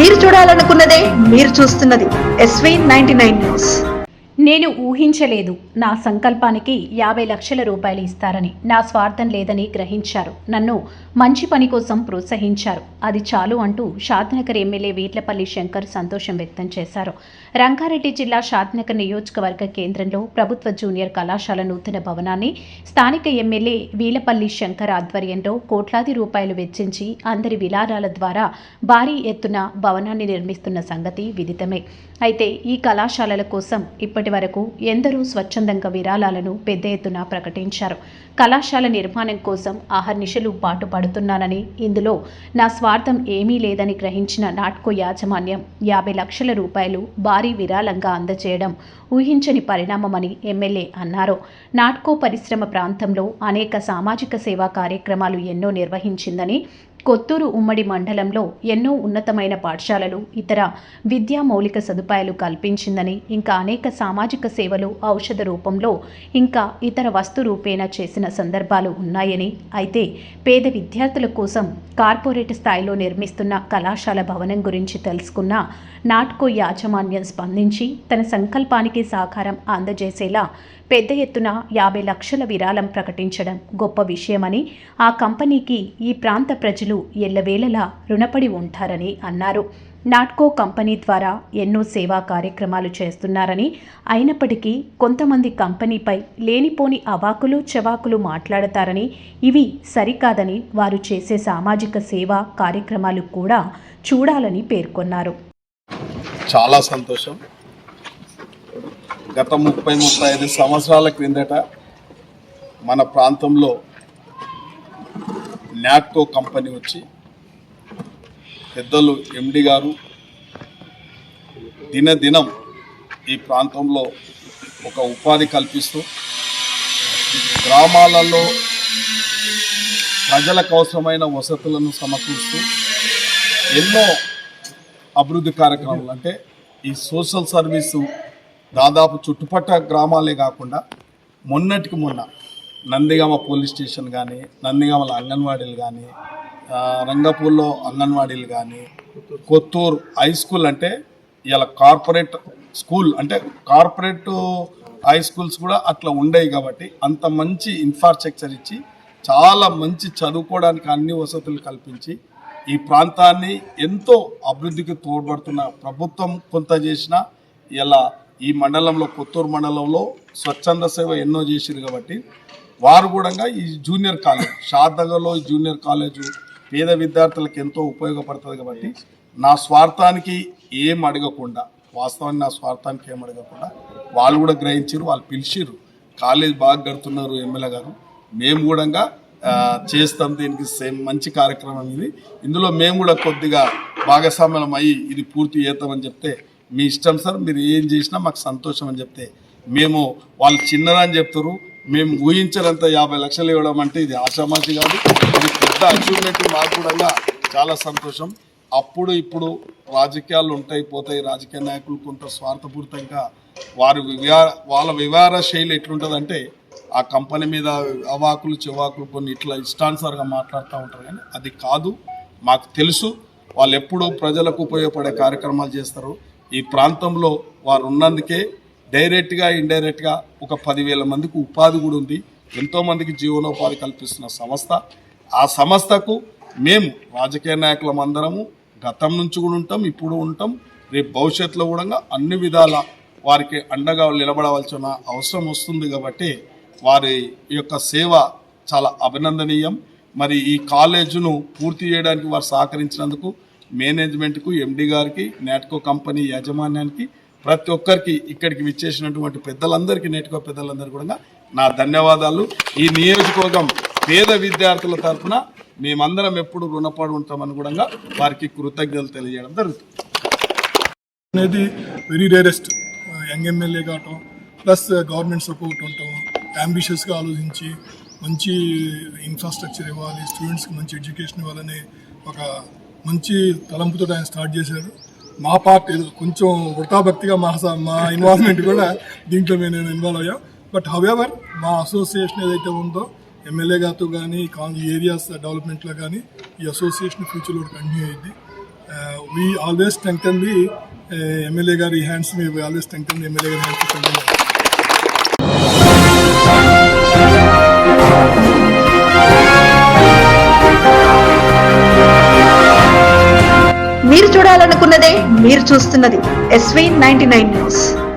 మీరు చూడాలనుకున్నదే మీరు చూస్తున్నది SV99 న్యూస్. నేను ఊహించలేదు నా సంకల్పానికి 50 లక్షల రూపాయలు ఇస్తారని. నా స్వార్థం లేదని గ్రహించారు. నన్ను మంచి పని కోసం ప్రోత్సహించారు. అది చాలు అంటూ షాద్నగర్ ఎమ్మెల్యే వీట్లపల్లి శంకర్ సంతోషం వ్యక్తం చేశారు. రంగారెడ్డి జిల్లా షాద్నగర్ నియోజకవర్గ కేంద్రంలో ప్రభుత్వ జూనియర్ కళాశాల నూతన భవనాన్ని స్థానిక ఎమ్మెల్యే వీలపల్లి శంకర్ ఆధ్వర్యంలో కోట్లాది రూపాయలు వెచ్చించి అందరి విరాళాల ద్వారా భారీ ఎత్తున భవనాన్ని నిర్మిస్తున్న సంగతి విదితమే. అయితే ఈ కళాశాలల కోసం ఇప్పటి వరకు ఎందరో స్వచ్ఛందంగా విరాళాలను పెద్ద ఎత్తున ప్రకటించారు. కళాశాల నిర్మాణం కోసం అహర్నిశలు పాటుపడుతున్నానని, ఇందులో నా స్వార్థం ఏమీ లేదని గ్రహించిన నాట్కో యాజమాన్యం 50 లక్షల రూపాయలు భారీ విరాళంగా అందజేయడం ఊహించని పరిణామమని ఎమ్మెల్యే అన్నారు. నాట్కో పరిశ్రమ ప్రాంతంలో అనేక సామాజిక సేవా కార్యక్రమాలు ఎన్నో నిర్వహించిందని, కొత్తూరు ఉమ్మడి మండలంలో ఎన్నో ఉన్నతమైన పాఠశాలలు, ఇతర విద్యా మౌలిక సదుపాయాలు కల్పించిందని, ఇంకా అనేక సామాజిక సేవలు ఔషధ రూపంలో ఇంకా ఇతర వస్తు రూపేణా చేసిన సందర్భాలు ఉన్నాయని, అయితే పేద విద్యార్థుల కోసం కార్పొరేట్ స్థాయిలో నిర్మిస్తున్న కళాశాల భవనం గురించి తెలుసుకున్న నాట్కో యాజమాన్యం స్పందించి తన సంకల్పానికి సహకారం అందజేసేలా పెద్ద ఎత్తున 50 లక్షల విరాళం ప్రకటించడం గొప్ప విషయమని, ఆ కంపెనీకి ఈ ప్రాంత ప్రజలు ఎల్లవేళలా రుణపడి ఉంటారని అన్నారు. నాట్కో కంపెనీ ద్వారా ఎన్నో సేవా కార్యక్రమాలు చేస్తున్నారని, అయినప్పటికీ కొంతమంది కంపెనీపై లేనిపోని అవాకులు చవాకులు మాట్లాడతారని, ఇవి సరికాదని, వారు చేసే సామాజిక సేవా కార్యక్రమాలు కూడా చూడాలని పేర్కొన్నారు. చాలా సంతోషం. గత 30-35 సంవత్సరాల క్రిందట మన ప్రాంతంలో నాట్కో కంపెనీ వచ్చి పెద్దలు ఎండి గారు దినదినం ఈ ప్రాంతంలో ఒక ఉపాధి కల్పిస్తూ గ్రామాలలో ప్రజలకు అవసరమైన వసతులను సమకూరుస్తూ ఎన్నో అభివృద్ధి కార్యక్రమాలు, అంటే ఈ సోషల్ సర్వీసు దాదాపు చుట్టుపక్కల గ్రామాలే కాకుండా మొన్నటికి మొన్న నందిగామ పోలీస్ స్టేషన్ కానీ, నందిగామల అంగన్వాడీలు కానీ, రంగపూర్లో అంగన్వాడీలు కానీ, కొత్తూరు హై స్కూల్, అంటే ఇలా కార్పొరేట్ స్కూల్, అంటే కార్పొరేట్ హై స్కూల్స్ కూడా అట్లా ఉండేవి కాబట్టి అంత మంచి ఇన్ఫ్రాస్ట్రక్చర్ ఇచ్చి చాలా మంచి చదువుకోవడానికి అన్ని వసతులు కల్పించి ఈ ప్రాంతాన్ని ఎంతో అభివృద్ధికి తోడ్పడుతున్న ప్రభుత్వం కొంత చేసిన, ఇలా ఈ మండలంలో కొత్తూరు మండలంలో స్వచ్ఛంద సేవ ఎన్నో చేసిరు కాబట్టి వారు కూడా ఈ జూనియర్ కాలేజ్ షాద్నగర్లో జూనియర్ కాలేజ్ పేద విద్యార్థులకు ఎంతో ఉపయోగపడుతుంది కాబట్టి నా స్వార్థానికి ఏం అడగకుండా, వాస్తవాన్ని నా స్వార్థానికి ఏం అడగకుండా వాళ్ళు కూడా గ్రహించారు. వాళ్ళు పిలిచిరు, కాలేజ్ బాగా కడుతున్నారు ఎమ్మెల్యే గారు, మేము కూడా చేస్తాం, దీనికి సేమ్ మంచి కార్యక్రమం ఇది, ఇందులో మేము కూడా కొద్దిగా భాగస్వామ్యం అయ్యి ఇది పూర్తి చేద్దామని చెప్తే, మీ ఇష్టం సార్, మీరు ఏం చేసినా మాకు సంతోషం అని చెప్తే, మేము వాళ్ళు చిన్నరా అని చెప్తారు, మేము ఊహించినంత 50 లక్షలు ఇవ్వడం అంటే ఇది ఆషామాషి కాదు, ఇది పెద్ద అచీవ్మెంట్. మాకు కూడా చాలా సంతోషం. అప్పుడు ఇప్పుడు రాజకీయాలు ఉంటాయి పోతాయి, రాజకీయ నాయకులు కొంత స్వార్థపూరితంగా వాళ్ళ వ్యవహార శైలి ఎట్లుంటుందంటే ఆ కంపెనీ మీద అవాకులు చెవాకులు కొన్ని ఇట్లా ఇష్టానుసారంగా మాట్లాడుతూ ఉంటారు, కానీ అది కాదు. మాకు తెలుసు వాళ్ళు ఎప్పుడు ప్రజలకు ఉపయోగపడే కార్యక్రమాలు చేస్తారు. ఈ ప్రాంతంలో వారు ఉన్నందుకే డైరెక్ట్గా ఇండైరెక్ట్గా ఒక 10,000 మందికి ఉపాధి కూడా ఉంది, ఎంతోమందికి జీవనోపాధి కల్పిస్తున్న సంస్థ. ఆ సంస్థకు మేము రాజకీయ నాయకులం అందరము గతం నుంచి కూడా ఉంటాం, ఇప్పుడు ఉంటాం, రేపు భవిష్యత్తులో కూడా అన్ని విధాల వారికి అండగా నిలబడవలసిన అవసరం వస్తుంది. కాబట్టి వారి యొక్క సేవ చాలా అభినందనీయం. మరి ఈ కాలేజీను పూర్తి చేయడానికి వారు సహకరించినందుకు మేనేజ్మెంట్కు, ఎండి గారికి, నాట్కో కంపెనీ యాజమాన్యానికి, ప్రతి ఒక్కరికి ఇక్కడికి విచ్చేసినటువంటి పెద్దలందరికీ, నాట్కో పెద్దలందరికీ కూడా నా ధన్యవాదాలు. ఈ నియోజకవర్గం పేద విద్యార్థుల తరఫున మేమందరం ఎప్పుడు రుణపడి ఉంటామని కూడా వారికి కృతజ్ఞతలు తెలియజేయడం జరుగుతుంది. అనేది వెరీ రేరెస్ట్ యంగ్ ఎమ్మెల్యే కావటం, ప్లస్ గవర్నమెంట్ సపోర్ట్ ఉండటం, అంబిషియస్గా ఆలోచించి మంచి ఇన్ఫ్రాస్ట్రక్చర్ ఇవ్వాలి, స్టూడెంట్స్కి మంచి ఎడ్యుకేషన్ ఇవ్వాలనే ఒక మంచి తలంపుతో ఆయన స్టార్ట్ చేశాడు. మా పార్టీ కొంచెం వృతాభక్తిగా మా ఇన్వాల్వ్మెంట్ కూడా దీంట్లో మేము ఇన్వాల్వ్ అయ్యాం. బట్ హౌఎవర్ మా అసోసియేషన్ ఏదైతే ఉందో ఎమ్మెల్యే గారితో కానీ ఈ ఏరియాస్ డెవలప్మెంట్లో కానీ ఈ అసోసియేషన్ ఫ్యూచర్లో కంటిన్యూ అయ్యింది. we always strengthen the MLA గారి హ్యాండ్స్ మీద, we always strengthen the MLA గారి హ్యాండ్స్. మీరు చూడాలనుకున్నదే మీరు చూస్తున్నది SV 99 న్యూస్.